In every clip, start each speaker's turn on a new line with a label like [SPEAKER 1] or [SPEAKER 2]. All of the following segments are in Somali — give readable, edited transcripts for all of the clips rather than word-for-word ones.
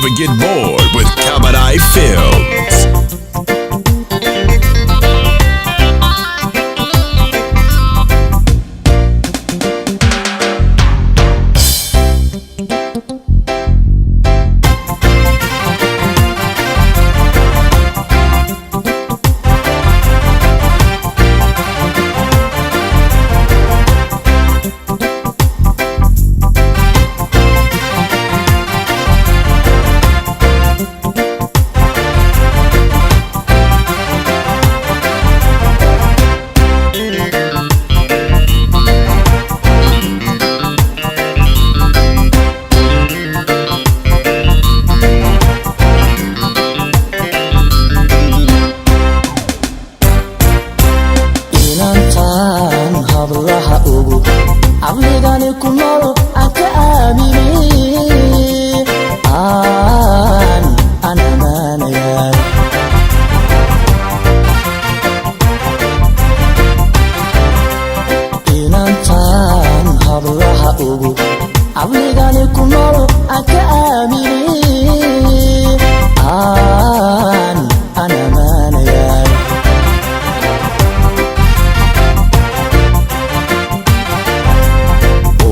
[SPEAKER 1] never get bored with Kabadai Films.
[SPEAKER 2] عملي كنور أكامني أنا ما نيال إنانتان هبلها أبو عملي كنور أكامني أنا ما نيال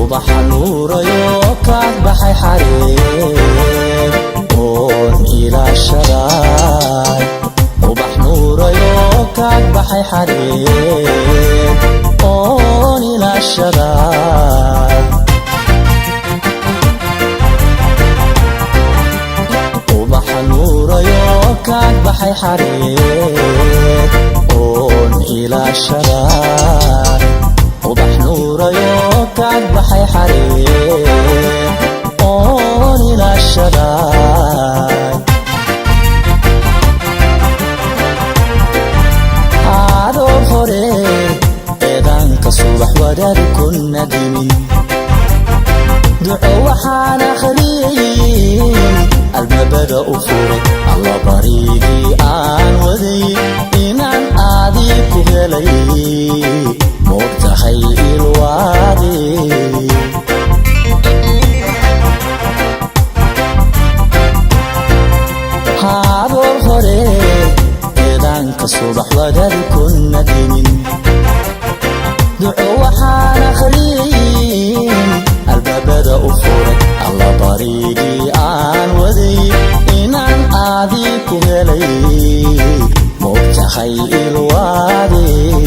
[SPEAKER 2] وبحنوريو كعبحي حريم قون إلى الشراي وبحنوريو كعبحي حريم قون إلى الشراي وبحنوريو كعبحي حريم قون إلى الشراي وبحنوريو كعبحي حريم قون إلى الشراي عادو فريق إذن كصبح ودار كنا ديمين دعو وحانا خليل المبدأ فورك الله بريدي آن وذي إنان آذيك هلي مقتحي الوادي هذا الفريق إذن كصبح ودار كنا دينين دعو وحانا خليل الباب بدأ فورك الله بريدي آن وذي إنان آذيك هلي مقتحي الوادي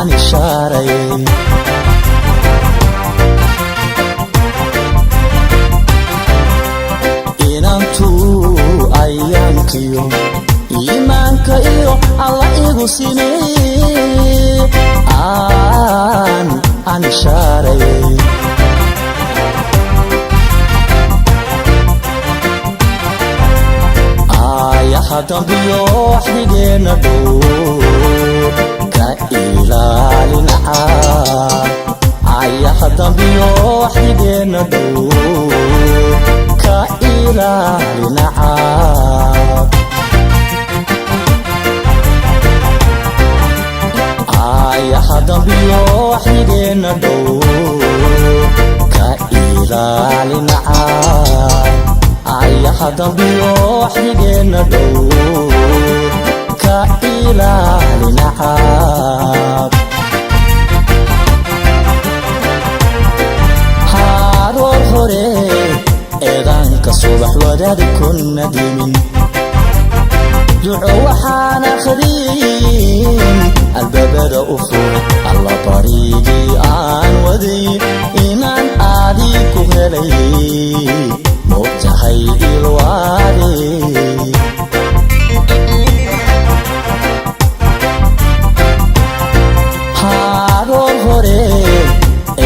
[SPEAKER 2] aan ishaarayay inantuu ayaankiyo iimaanka iyo alla igu sinee aan ishaarayay ayaha dambiyo waxdigeena dhow ka ilaalinaca ayaha dambiyo waxdigeena dhow ka ilaalinaca ayaha dambiyo waxdigeena dhow ka ilaalinaca ayaha dambiyo waxdigeena dhow ka ilaalinaca haroor hore eedaanka subax wadaadi kuna dimin duco waxaan akhriin albaabada u furay alla baridii aan waday inaan aadii ku helay moogtahay ilwaade haroor hore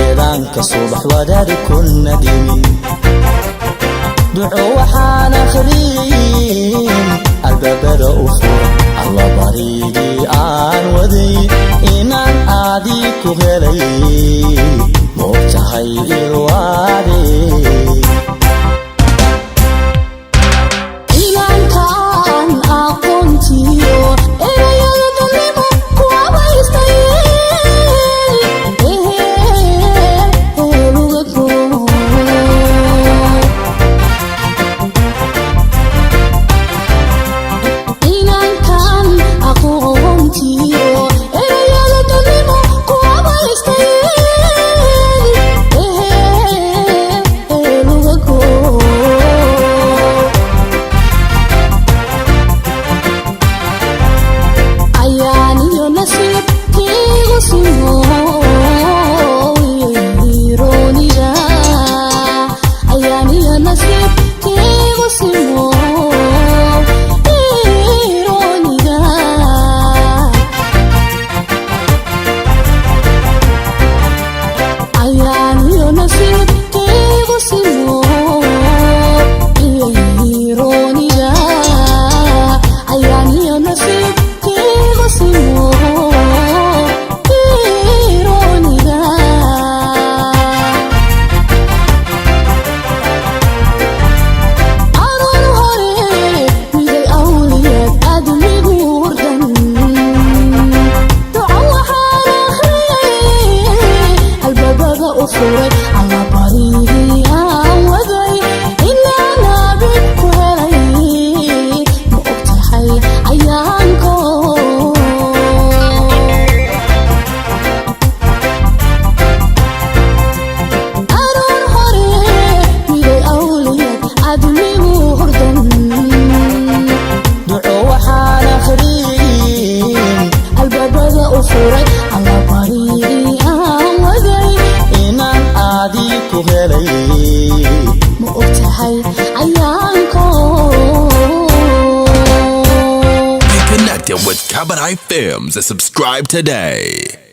[SPEAKER 2] eedaanka subax wadaadi kuna dimin duco waxaan akhriin albaabada u furay alla baridii aan waday inaan aadii ku helay moogtahay ilwaade
[SPEAKER 1] Connected with Cabaret Films. Subscribe today.